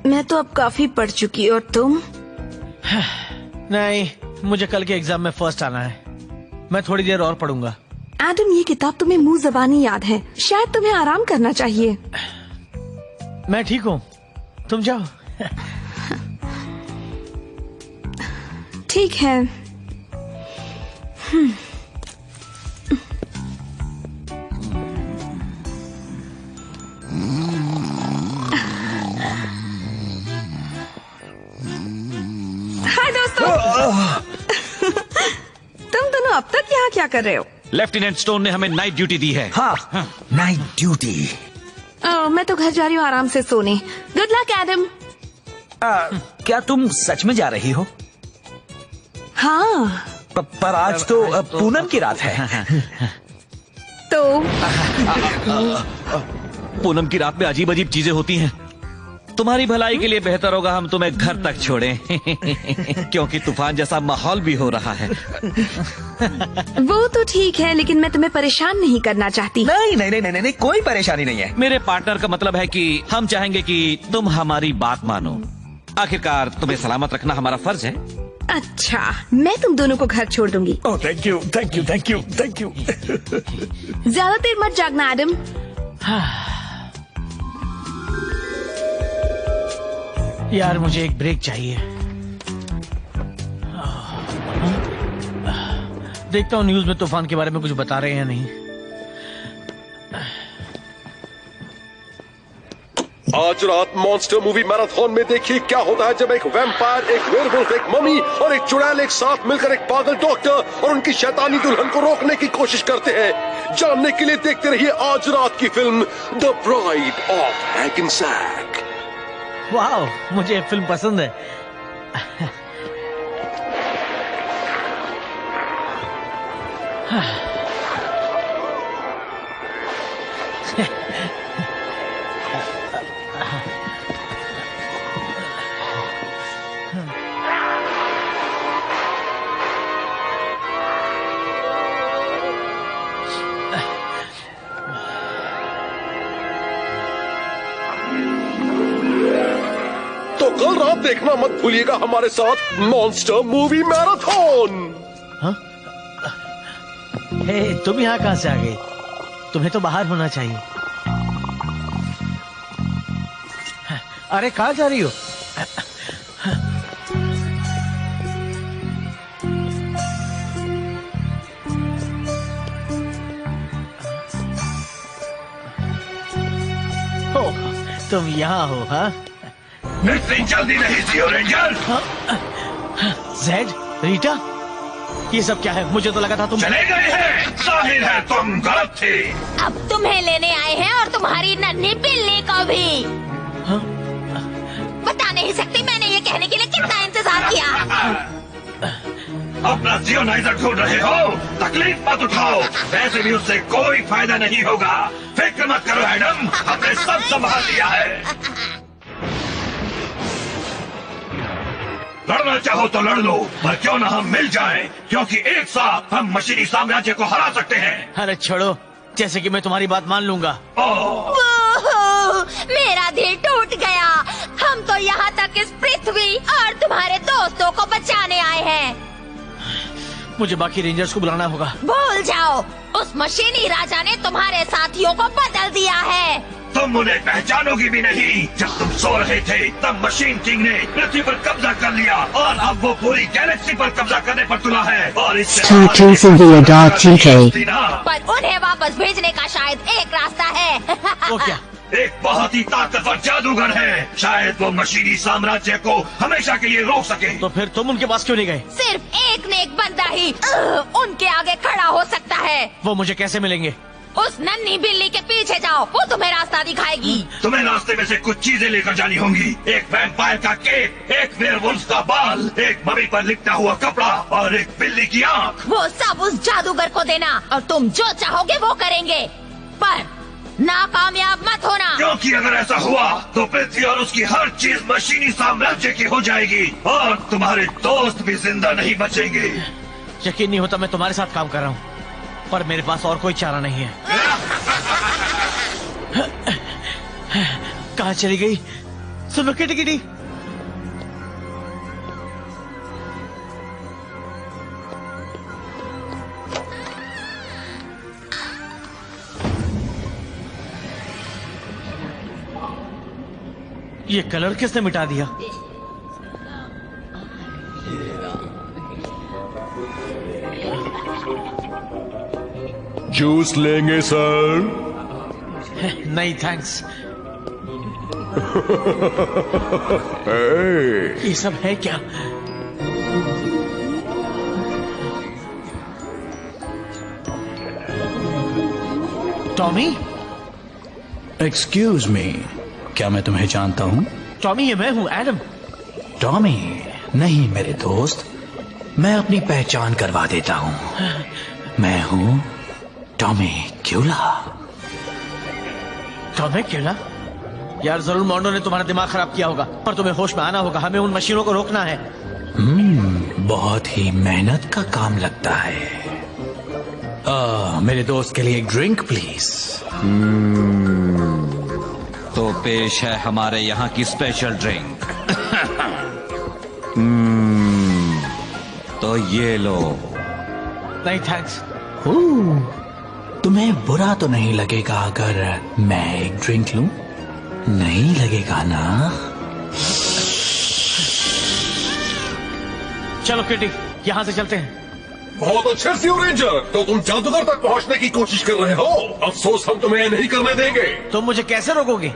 मैं तो अब काफी पढ़ चुकी, और तुम? नहीं, मुझे कल के एग्जाम में फर्स्ट आना है। मैं थोड़ी देर और पढ़ूंगा। एडम, ये किताब तुम्हें मुंह ज़बानी याद है, शायद तुम्हें आराम करना चाहिए। मैं ठीक हूँ, तुम जाओ। ठीक है। हाय दोस्तों। तुम दोनों अब तक यहाँ क्या कर रहे हो? लेफ्टिनेंट स्टोन ने हमें नाइट ड्यूटी दी है। हाँ, नाइट ड्यूटी। मैं तो घर जा रही हूँ आराम से सोने। Good luck Adam. क्या तुम सच में जा रही हो? हाँ। पर आज तो पूनम की रात है। तो पूनम की रात में अजीब अजीब चीजें होती हैं। तुम्हारी भलाई के लिए बेहतर होगा हम तुम्हें घर तक छोड़ें। क्योंकि तूफान जैसा माहौल भी हो रहा है। वो तो ठीक है, लेकिन मैं तुम्हें परेशान नहीं करना चाहती। नहीं नहीं नहीं नहीं नहीं, कोई परेशानी नहीं है। मेरे पार्टनर का मतलब है कि हम चाहेंगे कि तुम हमारी बात मानो। आखिरकार तुम्हें सलामत रखना हमारा फर्ज है। अच्छा, मैं तुम दोनों को घर छोड़ दूंगी। Oh thank you thank you thank you thank you. ज्यादा देर मत जागना एडम। यार मुझे एक ब्रेक चाहिए। देखता हूँ न्यूज में तूफान के बारे में कुछ बता रहे हैं या नहीं। आज रात मॉन्स्टर मूवी मैराथन में देखिए क्या होता है जब एक वैम्पायर, एक वेयरवुल्फ, एक मम्मी और एक चुड़ैल एक साथ मिलकर एक पागल डॉक्टर और उनकी शैतानी दुल्हन को रोकने की कोशिश करते हैं। जानने के लिए देखते रहिए आज रात की फिल्म द ब्राइड ऑफ हैकेनसैक। वाह, मुझे ये फिल्म पसंद है। तो कल रात देखना मत भूलिएगा हमारे साथ मॉन्स्टर मूवी मैराथन। हे, तुम यहाँ कहाँ से आ गई? तुम्हें तो बाहर होना चाहिए। अरे कहाँ जा रही हो? तुम यहाँ हो? हाँ, इतनी जल्दी नहीं जियो रेंजर। जेड, रीटा, ये सब क्या है? मुझे तो लगा था तुम चले गए हैं। जाहिर है तुम गलत थे। अब तुम्हें लेने आए हैं और तुम्हारी नन्ही बिल्ली को भी। बता नहीं सकती मैंने ये कहने के लिए कितना इंतजार किया। अपना जियोनाइजर ढूंढ रहे हो? तकलीफ मत उठाओ, वैसे भी उससे कोई फायदा नहीं होगा। फिक्र मत करो एडम, हमने सब संभाल लिया है। लड़ना चाहो तो लड़ लो, पर क्यों ना हम मिल जाएं, क्योंकि एक साथ हम मशीनी साम्राज्य को हरा सकते हैं। अरे छोड़ो, जैसे कि मैं तुम्हारी बात मान लूंगा। मेरा दिल टूट गया। हम तो यहाँ तक इस पृथ्वी और तुम्हारे दोस्तों को बचाने आए हैं। मुझे बाकी रेंजर्स को बुलाना होगा। भूल जाओ, उस मशीनी राजा ने तुम्हारे साथियों को बदल दिया है। तुम उन्हें पहचानोगी भी नहीं। जब तुम सो रहे थे तब मशीन किंग ने पृथ्वी पर कब्जा कर लिया और अब वो पूरी गैलेक्सी पर कब्जा करने पर तुला है। और इससे पर उन्हें वापस भेजने का शायद एक रास्ता है। वो क्या? एक बहुत ही ताकतवर जादूगर है। शायद वो मशीनी साम्राज्य को हमेशा के लिए रोक सके। तो फिर तुम उनके पास क्यों नहीं गए? सिर्फ एक नेक बंदा ही उनके आगे खड़ा हो सकता है। वो मुझे कैसे मिलेंगे? उस नन्ही बिल्ली के पीछे जाओ, वो तुम्हें रास्ता दिखाएगी। तुम्हें रास्ते में से कुछ चीजें लेकर जानी होंगी। एक वैम्पायर का केक, एक वेयरवुल्फ का बाल, एक मम्मी पर लिपटा हुआ कपड़ा और एक बिल्ली की आंख। वो सब उस जादूगर को देना और तुम जो चाहोगे वो करेंगे, पर नाकामयाब मत होना। क्योंकि अगर ऐसा हुआ तो पृथ्वी और उसकी हर चीज मशीनी साम्राज्य की हो जाएगी और तुम्हारे दोस्त भी जिंदा नहीं बचेंगे। यकीन नहीं होता मैं तुम्हारे साथ काम कर रहा हूँ, पर मेरे पास और कोई चारा नहीं है। कहाँ चली गई? सुनो किटी किटी, ये कलर किसने मिटा दिया? जूस लेंगे सर? नहीं थैंक्स। ये सब है क्या? टॉमी? एक्सक्यूज मी, क्या मैं तुम्हें जानता हूँ? टॉमी ये मैं हूँ, एडम। टॉमी? नहीं मेरे दोस्त, मैं अपनी पहचान करवा देता हूँ। मैं हूँ टॉमी क्यूला। टॉमी क्यूला? यार जरूर मोंडो ने तुम्हारा दिमाग खराब किया होगा, पर तुम्हें होश में आना होगा। हमें उन मशीनों को रोकना है। बहुत ही मेहनत का काम लगता है। मेरे दोस्त के लिए एक ड्रिंक प्लीज। तो पेश है हमारे यहाँ की स्पेशल ड्रिंक। तो ये लो। नहीं थैंक्स। तुम्हें बुरा तो नहीं लगेगा अगर मैं एक ड्रिंक लूं? नहीं लगेगा ना? चलो किटी, यहाँ से चलते हैं। बहुत अच्छे सी रेंजर, तो तुम जादूगर तक पहुंचने की कोशिश कर रहे हो। अफसोस हम तुम्हें नहीं करने देंगे। तुम मुझे कैसे रोकोगे?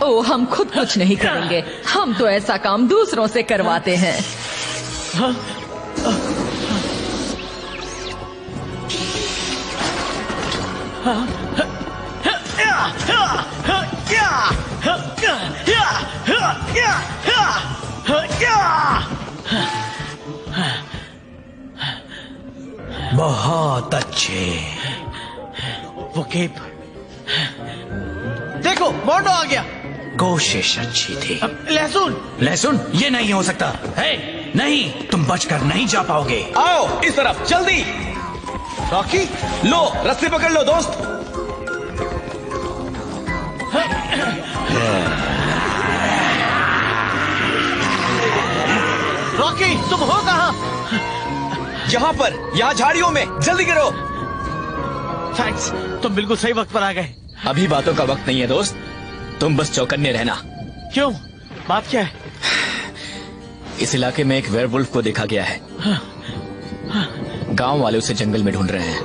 ओ, हम खुद कुछ नहीं करेंगे। हम तो ऐसा काम दूसरों से करवाते हैं। बहुत अच्छे। वो केप देखो, मोंडो आ गया। कोशिश अच्छी थी। लहसुन? लहसुन? ये नहीं हो सकता है। नहीं, तुम बचकर नहीं जा पाओगे। आओ इस तरफ जल्दी। रॉकी लो रस्सी पकड़ लो दोस्त। रॉकी तुम हो कहाँ? यहाँ पर, यहाँ झाड़ियों में। जल्दी गिरो। थैंक्स, तुम बिल्कुल सही वक्त पर आ गए। अभी बातों का वक्त नहीं है दोस्त, तुम बस चौकन्ने रहना। क्यों, बात क्या है? इस इलाके में एक वेयरवुल्फ को देखा गया है। गांव वाले उसे जंगल में ढूंढ रहे हैं।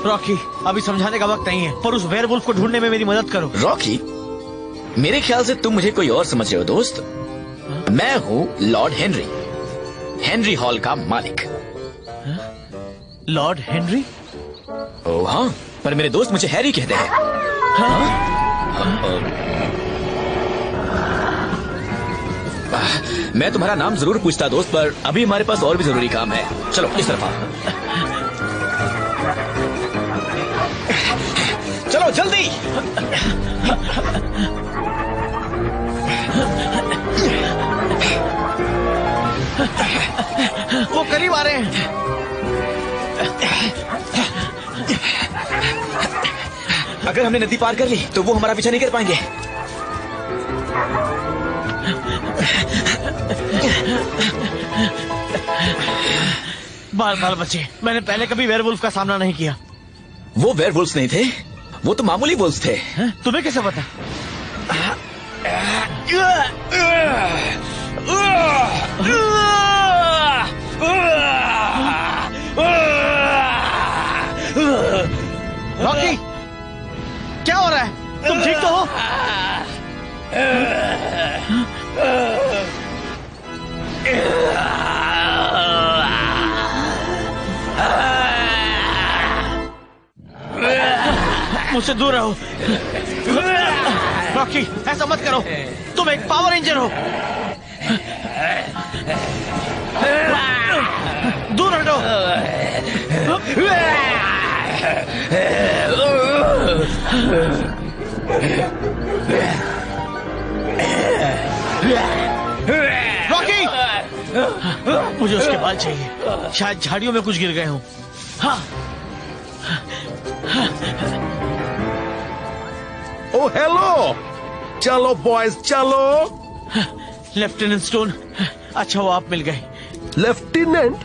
रॉकी अभी समझाने का वक्त नहीं है, पर उस वेयरवुल्फ को ढूंढने में मेरी मदद करो। रॉकी, मेरे ख्याल से तुम मुझे कोई और समझ रहे हो दोस्त। मैं हूँ लॉर्ड हेनरी, हेनरी हॉल का मालिक। Lord Henry? ओह हाँ, पर मेरे दोस्त मुझे हैरी कहते हैं। मैं तुम्हारा नाम जरूर पूछता दोस्त, पर अभी हमारे पास और भी जरूरी काम है। चलो इस तरफ आओ। चलो जल्दी। वो करीब आ रहे हैं। अगर हमने नदी पार कर ली तो वो हमारा पीछा नहीं कर पाएंगे। बाल बाल बचे। मैंने पहले कभी वेयरवुल्फ का सामना नहीं किया। वो वेयरवुल्फ नहीं थे, वो तो मामूली वुल्फ थे। तुम्हें कैसे पता? रॉकी क्या हो रहा है? तुम ठीक तो हो? मुझसे दूर रहो। रॉकी ऐसा मत करो, तुम एक पावर रेंजर हो। दूर हटो। रॉकी मुझे उसके बाल चाहिए, शायद झाड़ियों में कुछ गिर गए हों। हाँ। ओ हेलो, चलो बॉयज चलो। लेफ्टिनेंट स्टोन, अच्छा वो आप मिल गए। लेफ्टिनेंट?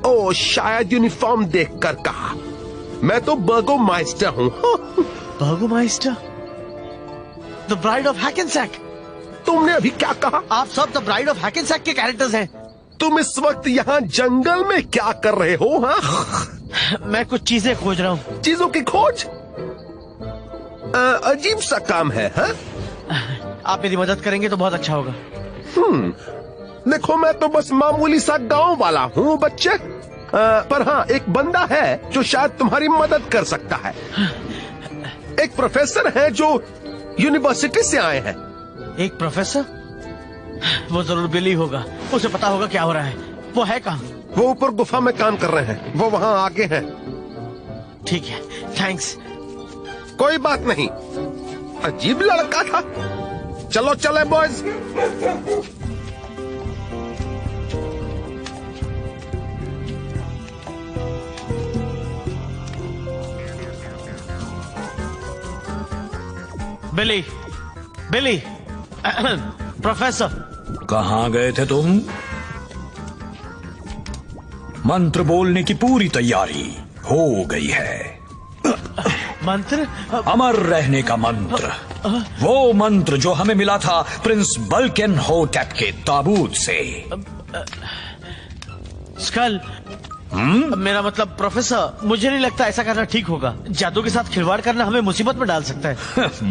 ओ शायद यूनिफॉर्म देखकर कहा। मैं तो बर्गोमाइस्टर हूँ। Burgomaster? The bride of Hackensack. तुमने अभी क्या कहा? आप सब द ब्राइड ऑफ हैकेनसैक के कैरेक्टर्स हैं। तुम इस वक्त यहाँ जंगल में क्या कर रहे हो? हाँ, मैं कुछ चीजें खोज रहा हूँ। चीजों की खोज? अजीब सा काम है। हाँ? आप मेरी मदद करेंगे तो बहुत अच्छा होगा। देखो मैं तो बस मामूली सा गांव वाला हूँ बच्चे, पर हाँ एक बंदा है जो शायद तुम्हारी मदद कर सकता है। एक प्रोफेसर है जो यूनिवर्सिटी से आए हैं। एक प्रोफेसर? वो जरूर बिली होगा, उसे पता होगा क्या हो रहा है। वो है कहाँ? वो ऊपर गुफा में काम कर रहे हैं, वो वहाँ आगे हैं। ठीक है, थैंक्स। कोई बात नहीं, अजीब लड़का था। चलो चले बॉयज। बिली, बिली, प्रोफेसर। कहाँ गए थे तुम? मंत्र बोलने की पूरी तैयारी हो गई है। मंत्र? अमर रहने का मंत्र, वो मंत्र जो हमें मिला था प्रिंस बल्केनहोटेप के ताबूत से। स्कल, मेरा मतलब प्रोफेसर, मुझे नहीं लगता ऐसा करना ठीक होगा। जादू के साथ खिलवाड़ करना हमें मुसीबत में डाल सकता है।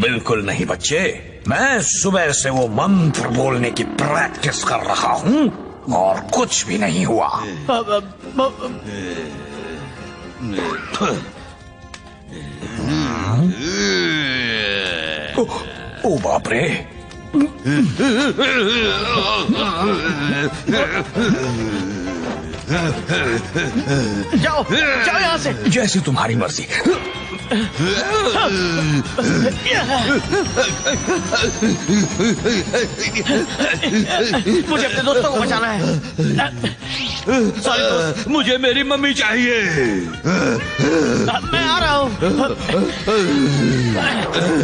बिल्कुल नहीं बच्चे, मैं सुबह से वो मंत्र बोलने की प्रैक्टिस कर रहा हूँ और कुछ भी नहीं हुआ। ओ बाप रे! जाओ जाओ यहाँ से। जैसी तुम्हारी मर्जी। मुझे अपने दोस्तों को बचाना है। सॉरी दोस्त, मुझे मेरी मम्मी चाहिए। मैं आ रहा हूँ।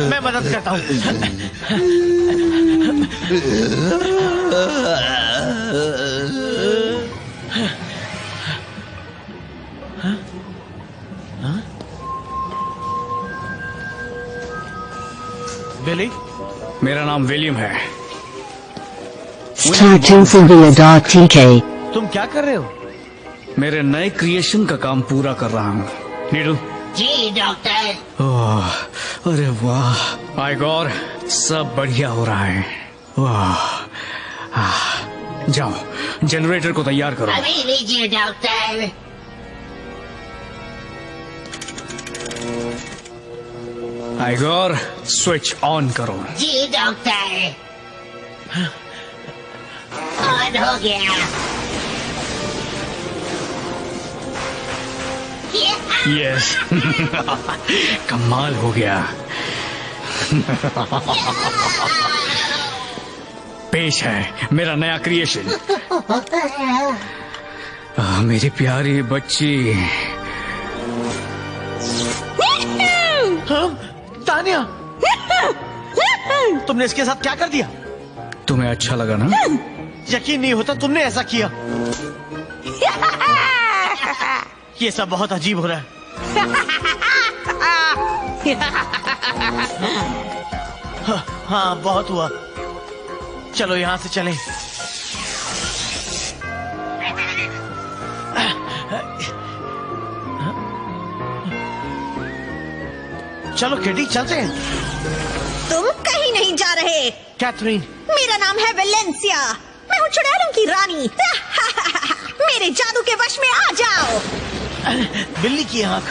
मैं मदद करता हूँ। बिली? मेरा नाम विलियम है। Star2Fuvia.tk तुम क्या कर रहे हो? मेरे नए क्रिएशन का काम पूरा कर रहा हूँ। नीडू? जी डॉक्टर। अरे वाह आइगोर, सब बढ़िया हो रहा है। वाह, जाओ जनरेटर को तैयार करो। अभी लीजिए डॉक्टर। आइगोर, स्विच ऑन करो। जी डॉक्टर। ऑन हो गया। यस। कमाल हो गया। पेश है मेरा नया क्रिएशन। मेरी प्यारी बच्ची। तानिया, तुमने इसके साथ क्या कर दिया? तुम्हें अच्छा लगा ना? यकीन नहीं होता तुमने ऐसा किया। ये सब बहुत अजीब हो रहा है। हाँ बहुत हुआ। चलो यहाँ से चलें। चलो केटी चलते हैं। तुम कहीं नहीं जा रहे। कैथरीन? मेरा नाम है वेलेंसिया। मैं हूँ चुड़ैलों की रानी। मेरे जादू के वश में आ जाओ। बिल्ली की आंख।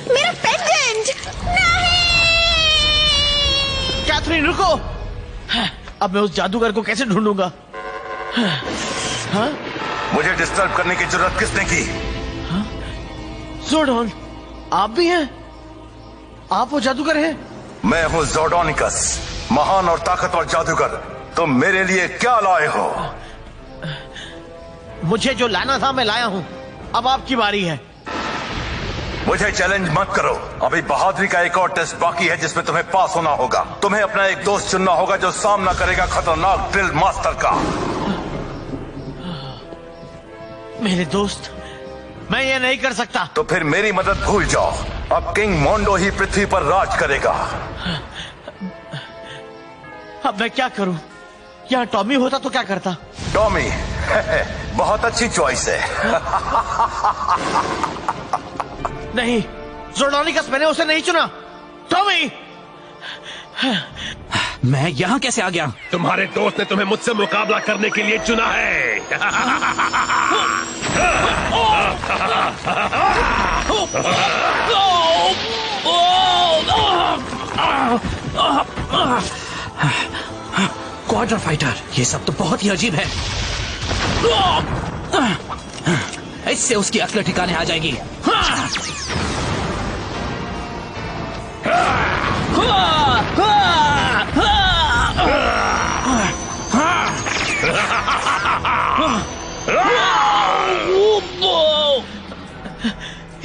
मेरा पेंडेंट। नहीं। कैथरीन रुको। अब मैं उस जादूगर को कैसे ढूंढूंगा? हाँ? मुझे डिस्टर्ब करने की जरूरत किसने की? ज़ोर्डॉन, आप भी हैं? आप वो जादूगर हैं? मैं हूँ ज़ोर्डोनिकस, महान और ताकतवर जादूगर। तुम मेरे लिए क्या लाए हो? मुझे जो लाना था मैं लाया हूँ। अब आपकी बारी है। मुझे चैलेंज मत करो। अभी बहादुरी का एक और टेस्ट बाकी है जिसमें तुम्हें पास होना होगा। तुम्हें अपना एक दोस्त चुनना होगा जो सामना करेगा खतरनाक ड्रिल मास्टर का। मेरे दोस्त, मैं ये नहीं कर सकता। तो फिर मेरी मदद भूल जाओ। अब किंग मोंडो ही पृथ्वी पर राज करेगा। अब मैं क्या करूं? यहाँ टॉमी होता तो क्या करता? टॉमी बहुत अच्छी चॉइस है। नहीं, ज़ोरडोनिकस, मैंने उसे नहीं चुना। टॉमी! मैं यहाँ कैसे आ गया? तुम्हारे दोस्त ने तुम्हें मुझसे मुकाबला करने के लिए चुना है। क्वाड्रा फाइटर, ये सब तो बहुत ही अजीब है। इससे उसकी अक्ल ठिकाने आ जाएगी।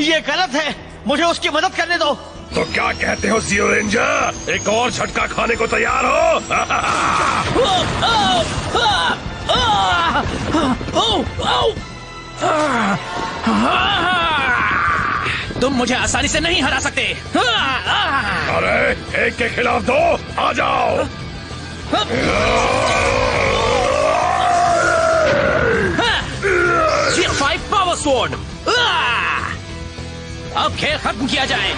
ये गलत है, मुझे उसकी मदद करने दो। तो क्या कहते हो जियो रेंजर, एक और झटका खाने को तैयार हो? तुम मुझे आसानी से नहीं हरा सकते। अरे एक के खिलाफ दो, आ जाओ। G5 power sword. अब खेल खत्म किया जाए।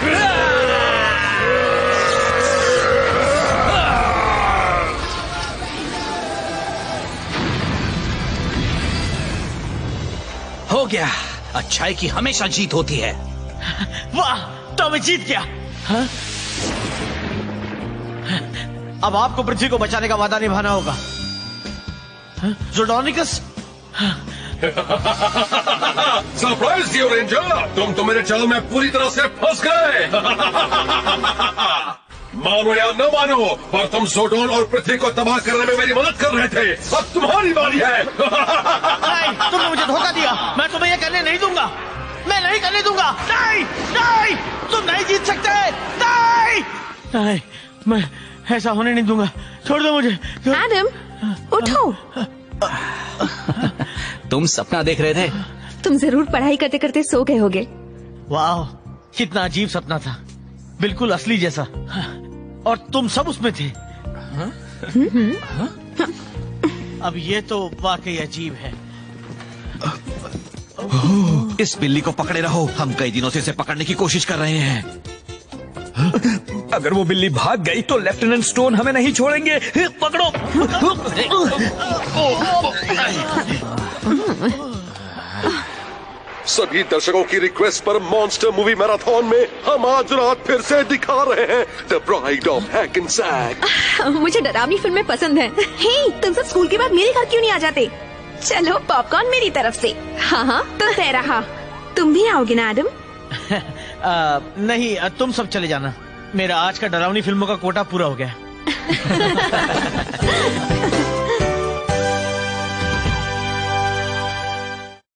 हो गया। अच्छाई की हमेशा जीत होती है। वाह, टॉमी जीत गया। हाँ? अब आपको पृथ्वी को बचाने का वादा निभाना होगा। ज़ोरडोनिकस। सरप्राइज जियो रेंजर, तुम तो मेरे चाल में पूरी तरह से फंस गए। मानो या न मानो, पर तुम ज़ोरडोन और पृथ्वी को तबाह करने में मेरी मदद कर रहे थे। अब तुम्हारी बारी है। नहीं, तुमने मुझे धोखा दिया। मैं तुम्हें ये करने नहीं दूंगा। मैं नहीं करने दूंगा। नहीं, नहीं, तुम नहीं जीत सकते। नहीं, नहीं, मैं ऐसा होने नहीं दूंगा। छोड़ दो मुझे। एडम, उठो। तुम सपना देख रहे थे? तुम जरूर पढ़ाई करते करते सो गए होगे। वाह, कितना अजीब सपना था, बिल्कुल असली जैसा। और तुम सब उसमें थे। अब ये तो वाकई अजीब है। इस बिल्ली को पकड़े रहो, हम कई दिनों से इसे पकड़ने की कोशिश कर रहे हैं। अगर वो बिल्ली भाग गई तो लेफ्टिनेंट स्टोन हमें नहीं छोड़ेंगे। पकड़ो। सभी दर्शकों की रिक्वेस्ट पर मॉन्स्टर मूवी मैराथन में हम आज रात फिर से दिखा रहे हैं द ब्राइड ऑफ हैकेनसैक। मुझे डरावनी फिल्में पसंद हैं। हे, तुम सब स्कूल के बाद मेरे घर क्यों नहीं आ जाते? चलो, पॉपकॉर्न मेरी तरफ से। हाँ हाँ, तो तय रहा। तुम भी आओगे ना एडम? नहीं, तुम सब चले जाना। मेरा आज का डरावनी फिल्मों का कोटा पूरा हो गया।